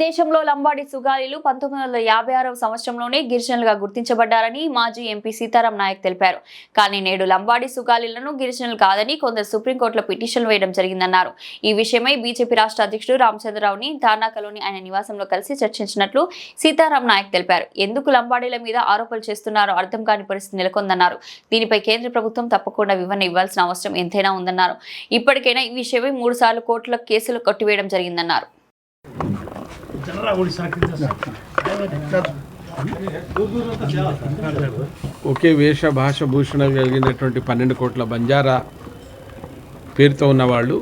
దేశంలో లంబాడి సుగాలీలు 1956వ సంవత్సరంలోనే గిరిజనులుగా గుర్తించబడ్డారని మాజీ ఎంపీ సీతారాం నాయక్ తెలిపారు. కానీ నేడు లంబాడి సుగాలీలను గిరిజనులు కాదని కొందరు సుప్రీంకోర్టులో పిటిషన్ వేయడం జరిగిందన్నారు. ఈ విషయమై బీజేపీ రాష్ట్ర అధ్యక్షుడు రామచంద్రరావుని తార్నాకలోని ఆయన నివాసంలో కలిసి చర్చించినట్లు సీతారాం నాయక్ తెలిపారు. ఎందుకు లంబాడీల మీద ఆరోపణలు చేస్తున్నారో అర్థం కాని పరిస్థితి నెలకొందన్నారు. దీనిపై కేంద్ర ప్రభుత్వం తప్పకుండా వివరణ ఇవ్వాల్సిన అవసరం ఎంతైనా ఉందన్నారు. ఇప్పటికైనా ఈ విషయమై 3 సార్లు కోర్టుల కేసులు కొట్టివేయడం జరిగిందన్నారు. ఒకే వేష భాష భూషణం కలిగినటువంటి 12 కోట్ల బంజారా పేరుతో ఉన్నవాళ్ళు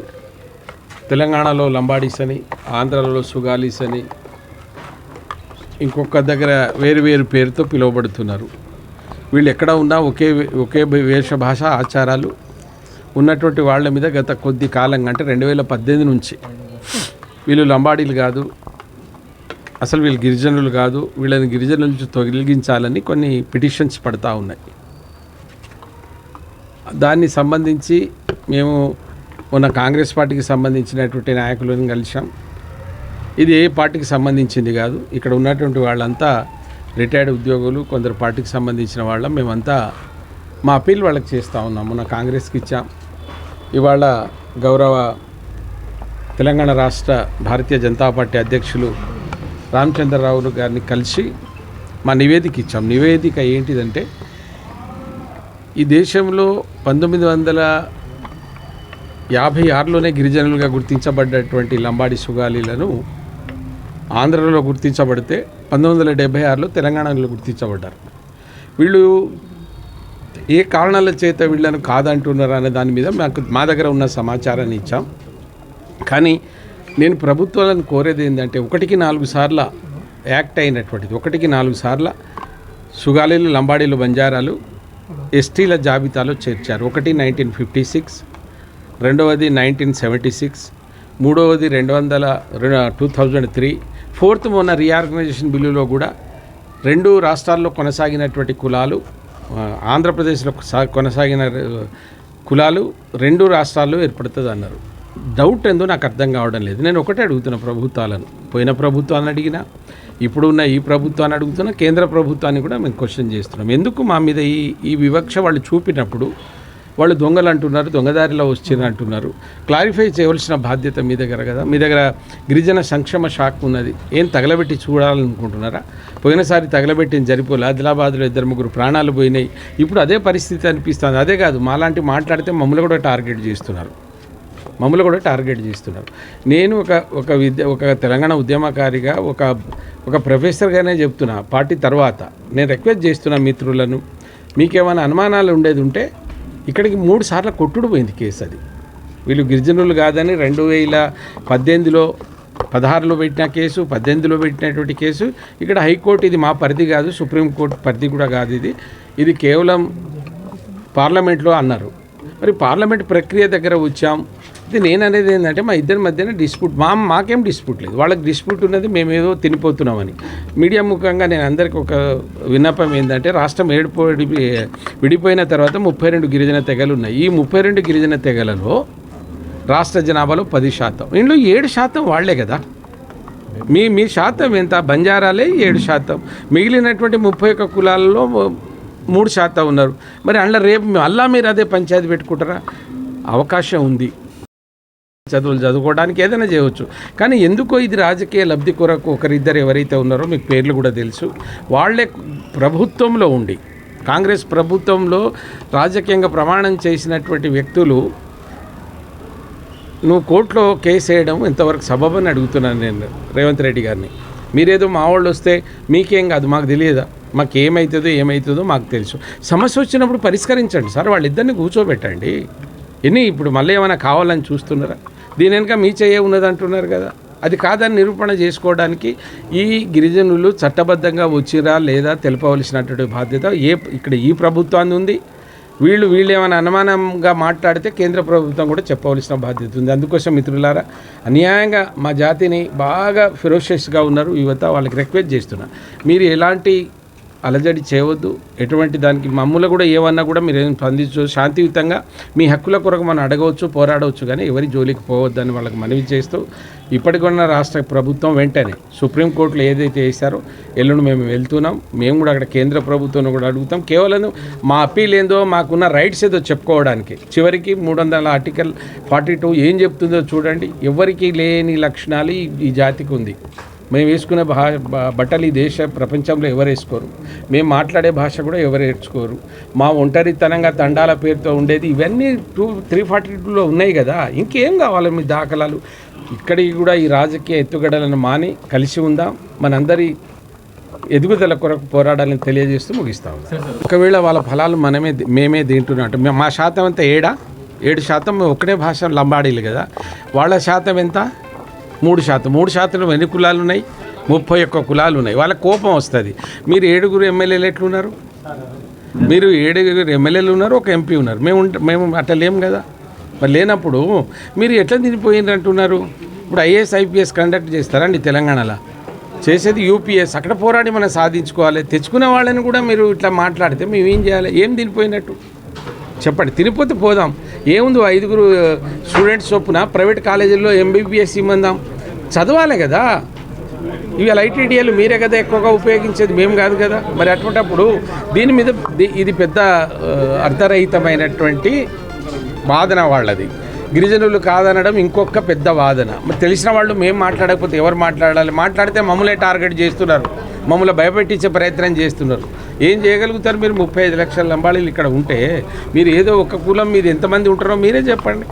తెలంగాణలో లంబాడీస్ అని, ఆంధ్రాలో సుగాలీస్ అని, ఇంకొక దగ్గర వేరు వేరు పేరుతో పిలువబడుతున్నారు. వీళ్ళు ఎక్కడ ఉన్నా ఒకే వేష భాష ఆచారాలు ఉన్నటువంటి వాళ్ళ మీద గత కొద్ది కాలంగా అంటే 2018 నుంచి వీళ్ళు లంబాడీలు కాదు, అసలు వీళ్ళు గిరిజనులు కాదు, వీళ్ళని గిరిజనుల నుంచి తొలగించాలని కొన్ని పిటిషన్స్ పడతా ఉన్నాయి. దాన్ని సంబంధించి మేము మొన్న కాంగ్రెస్ పార్టీకి సంబంధించినటువంటి నాయకులను కలిసాం. ఇది ఏ పార్టీకి సంబంధించింది కాదు, ఇక్కడ ఉన్నటువంటి వాళ్ళంతా రిటైర్డ్ ఉద్యోగులు, కొందరు పార్టీకి సంబంధించిన వాళ్ళం. మేమంతా మా అప్పీల్ వాళ్ళకి చేస్తూ ఉన్నాం. మొన్న కాంగ్రెస్కి ఇచ్చాం. ఇవాళ గౌరవ తెలంగాణ రాష్ట్ర భారతీయ జనతా పార్టీ అధ్యక్షులు రామచంద్రరావు గారిని కలిసి మా నివేదిక ఇచ్చాం. నివేదిక ఏంటిదంటే, ఈ దేశంలో 1956లోనే గిరిజనులుగా గుర్తించబడ్డటువంటి లంబాడి సుగాలీలను ఆంధ్రలో గుర్తించబడితే 1976లో తెలంగాణలో గుర్తించబడ్డారు. వీళ్ళు ఏ కారణాల చేత వీళ్ళను కాదంటున్నారు అనే దాని మీద మా దగ్గర ఉన్న సమాచారాన్ని ఇచ్చాం. కానీ నేను ప్రభుత్వాలను కోరేది ఏంటంటే, 1కి 4 సార్ల యాక్ట్ అయినటువంటిది, 1కి 4 సార్ల సుగాలీలు, లంబాడీలు, బంజారాలు ఎస్టీల జాబితాలో చేర్చారు. ఒకటి 1956, రెండవది 1976, మూడవది 2003, ఫోర్త్ మొన్న రీఆర్గనైజేషన్ బిల్లులో కూడా 2 రాష్ట్రాల్లో కొనసాగినటువంటి కులాలు, ఆంధ్రప్రదేశ్లో కొనసాగిన కులాలు 2 రాష్ట్రాల్లో ఏర్పడుతుంది అన్నారు. డౌట్ ఏందో నాకు అర్థం కావడం లేదు. నేను ఒకటే అడుగుతున్నా ప్రభుత్వాలను, పోయిన ప్రభుత్వాన్ని అడిగినా, ఇప్పుడున్న ఈ ప్రభుత్వాన్ని అడుగుతున్నా, కేంద్ర ప్రభుత్వాన్ని కూడా మేము క్వశ్చన్ చేస్తున్నాం. ఎందుకు మా మీద ఈ వివక్ష వాళ్ళు చూపినప్పుడు వాళ్ళు దొంగలు అంటున్నారు, దొంగదారిలో వచ్చింది అంటున్నారు. క్లారిఫై చేయవలసిన బాధ్యత మీ దగ్గర కదా. మీ దగ్గర గిరిజన సంక్షేమ శాఖ ఉన్నది. ఏం తగలబెట్టి చూడాలనుకుంటున్నారా? పోయినసారి తగలబెట్టిన జరిపోలే, ఆదిలాబాద్లో 2-3 ప్రాణాలు పోయినాయి. ఇప్పుడు అదే పరిస్థితి అనిపిస్తుంది. అదే కాదు, మాలాంటి మాట్లాడితే మమ్మల్ని కూడా టార్గెట్ చేస్తున్నారు. నేను ఒక తెలంగాణ ఉద్యమకారిగా, ఒక ప్రొఫెసర్గానే చెప్తున్నా. పార్టీ తర్వాత నేను రిక్వెస్ట్ చేస్తున్నా మిత్రులను, మీకేమైనా అనుమానాలు ఉండేది ఉంటే, ఇక్కడికి 3 సార్లు కొట్టుడు పోయింది కేసు. అది వీళ్ళు గిరిజనులు కాదని 2018లో 16లో పెట్టిన కేసు, 18లో పెట్టినటువంటి కేసు. ఇక్కడ హైకోర్టు ఇది మా పరిధి కాదు, సుప్రీంకోర్టు పరిధి కూడా కాదు, ఇది కేవలం పార్లమెంట్లో అన్నారు. మరి పార్లమెంట్ ప్రక్రియ దగ్గర వచ్చాం. ఇది నేను అనేది ఏంటంటే, మా ఇద్దరి మధ్యన డిస్ప్యూట్, మాకేం డిస్ప్యూట్ లేదు, వాళ్ళకి డిస్ప్యూట్ ఉన్నది మేమేదో తినిపోతున్నామని. మీడియా ముఖంగా నేను అందరికీ ఒక విన్నపం ఏంటంటే, రాష్ట్రం విడిపోయిన తర్వాత 32 గిరిజన తెగలు ఉన్నాయి. ఈ 32 గిరిజన తెగలలో రాష్ట్ర జనాభాలో 10%, ఇందులో 7% వాళ్లే కదా. మీ శాతం ఎంత? బంజారాలే 7%, మిగిలినటువంటి 31 కులాలలో 3% ఉన్నారు. మరి అందులో రేపు మీరు అదే పంచాయతీ పెట్టుకుంటారా? అవకాశం ఉంది, చదువులు చదువుకోవడానికి ఏదైనా చేయవచ్చు. కానీ ఎందుకో ఇది రాజకీయ లబ్ధి కొరకు ఒకరిద్దరు ఎవరైతే ఉన్నారో, మీకు పేర్లు కూడా తెలుసు, వాళ్ళే ప్రభుత్వంలో ఉండి, కాంగ్రెస్ ప్రభుత్వంలో రాజకీయంగా ప్రమాణం చేసినటువంటి వ్యక్తులు నువ్వు కోర్టులో కేసు వేయడం ఎంతవరకు సబబని అడుగుతున్నాను నేను రేవంత్ రెడ్డి గారిని. మీరేదో మా వాళ్ళు వస్తే మీకేం కాదు, మాకు తెలియదా? మాకు ఏమవుతుందో మాకు తెలుసు. సమస్య వచ్చినప్పుడు పరిష్కరించండి సార్, వాళ్ళిద్దరిని కూర్చోబెట్టండి. ఇప్పుడు మళ్ళీ ఏమైనా కావాలని చూస్తున్నారా? దీని వెనుక మీ చెయ్యే ఉన్నది అంటున్నారు కదా. అది కాదని నిరూపణ చేసుకోవడానికి ఈ గిరిజనులు చట్టబద్ధంగా వచ్చిరా లేదా తెలపవలసినటువంటి బాధ్యత ఇక్కడ ఈ ప్రభుత్వాన్ని ఉంది. వీళ్ళు ఏమైనా అనుమానంగా మాట్లాడితే కేంద్ర ప్రభుత్వం కూడా చెప్పవలసిన బాధ్యత ఉంది. అందుకోసం మిత్రులారా, అన్యాయంగా మా జాతిని బాగా ఫెరోషియస్గా ఉన్నారు యువత, వాళ్ళకి రిక్వెస్ట్ చేస్తున్నా, మీరు ఎలాంటి అలజడి చేయవద్దు. ఎటువంటి దానికి మమ్మల్ని కూడా ఏమన్నా కూడా మీరు ఏం స్పందించు, శాంతియుతంగా మీ హక్కుల కొరకు మనం అడగవచ్చు, పోరాడవచ్చు, కానీ ఎవరి జోలికి పోవద్దని వాళ్ళకి మనవి చేస్తూ ఇప్పటికున్న రాష్ట్ర ప్రభుత్వం వెంటనే సుప్రీంకోర్టులో ఏదైతే వేశారో ఎల్లుండి మేము వెళ్తున్నాం. మేము కూడా అక్కడ కేంద్ర ప్రభుత్వాన్ని కూడా అడుగుతాం. కేవలం మా అప్పీల్ ఏందో మాకున్న రైట్స్ ఏదో చెప్పుకోవడానికి. చివరికి 300 ఆర్టికల్ 42 ఏం చెప్తుందో చూడండి. ఎవరికి లేని లక్షణాలు ఈ జాతికి ఉంది. మేము వేసుకునే బట్టలు ఈ దేశ ప్రపంచంలో ఎవరు వేసుకోరు. మేము మాట్లాడే భాష కూడా ఎవరు నేర్చుకోరు. మా ఒంటరితనంగా తండాల పేరుతో ఉండేది ఇవన్నీ 342లో ఉన్నాయి కదా. ఇంకేం కావాలి మీ దాఖలాలు? ఇక్కడికి కూడా ఈ రాజకీయ ఎత్తుగడలను మాని కలిసి ఉందాం, మనందరి ఎదుగుదల కొరకు పోరాడాలని తెలియజేస్తూ ముగిస్తాం. ఒకవేళ వాళ్ళ ఫలాలు మేమే తింటున్నట్టు మా శాతం అంతా 7% ఒకటే భాష లంబాడీలు కదా. వాళ్ళ శాతం ఎంత? 3%. 3% ఎన్ని కులాలు ఉన్నాయి? 31 కులాలు ఉన్నాయి. వాళ్ళ కోపం వస్తుంది. మీరు 7 ఎమ్మెల్యేలు ఎట్లున్నారు? మీరు 7 ఎమ్మెల్యేలు ఉన్నారు, ఒక ఎంపీ ఉన్నారు. మేము అట్లా లేము కదా. మరి లేనప్పుడు మీరు ఎట్లా తినిపోయింది అంటున్నారు? ఇప్పుడు ఐఏఎస్ ఐపీఎస్ కండక్ట్ చేస్తారండి తెలంగాణలో. చేసేది యూపీఎస్. అక్కడ పోరాడి మనం సాధించుకోవాలి. తెచ్చుకునే వాళ్ళని కూడా మీరు ఇట్లా మాట్లాడితే మేము ఏం చేయాలి? ఏం తినిపోయినట్టు చెప్పండి. తినిపోతే పోదాం. ఏముంది 5 స్టూడెంట్స్ చొప్పున ప్రైవేట్ కాలేజీల్లో ఎంబీబీఎస్ ఇమ్మందాం. చదవాలి కదా. ఇవాళ ఐటీడీఏలు మీరే కదా ఎక్కువగా ఉపయోగించేది, మేము కాదు కదా. మరి అటువంటిప్పుడు దీని మీద ఇది పెద్ద అర్థరహితమైనటువంటి వాదన వాళ్ళది. గిరిజనులు కాదనడం ఇంకొక పెద్ద వాదన. మరి తెలిసిన వాళ్ళు మేము మాట్లాడకపోతే ఎవరు మాట్లాడాలి? మాట్లాడితే మమ్మల్ని టార్గెట్ చేస్తున్నారు, మమ్మల్ని భయపెట్టించే ప్రయత్నం చేస్తున్నారు. ఏం చేయగలుగుతారు మీరు? 35 లక్షల లంబాడీలు ఇక్కడ ఉంటే మీరు ఏదో ఒక కులం మీద ఎంతమంది ఉంటారో మీరే చెప్పండి.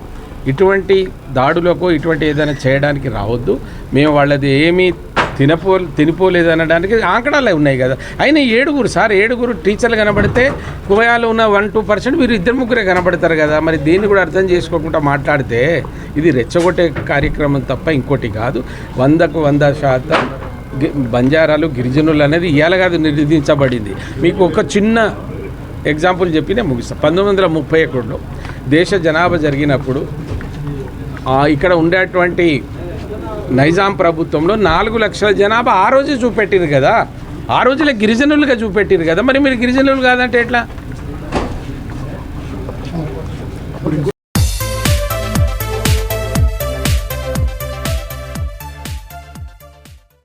ఇటువంటి దాడులకు ఇటువంటి ఏదైనా చేయడానికి రావద్దు. మేము వాళ్ళది ఏమీ తినిపోలేదు అనడానికి ఆంకడాలే ఉన్నాయి కదా. అయినా 7 టీచర్లు కనబడితే కువయాలో ఉన్న 1-2% మీరు 2-3 కనబడతారు కదా. మరి దీన్ని కూడా అర్థం చేసుకోకుండా మాట్లాడితే ఇది రెచ్చగొట్టే కార్యక్రమం తప్ప ఇంకోటి కాదు. 100కు 100% బంజారాలు గిరిజనులు అనేది ఇవాళ కాదు నిర్ధారించబడింది. మీకు ఒక చిన్న ఎగ్జాంపుల్ చెప్పి నేను ముగిస్తాను. 1931లో దేశ జనాభా జరిగినప్పుడు ఇక్కడ ఉండేటువంటి నైజాం ప్రభుత్వంలో 4 లక్షల జనాభా ఆ రోజే చూపెట్టిరు కదా. ఆ రోజులే గిరిజనులుగా చూపెట్టిరు కదా. మరి మీరు గిరిజనులు కాదంటే ఎట్లా?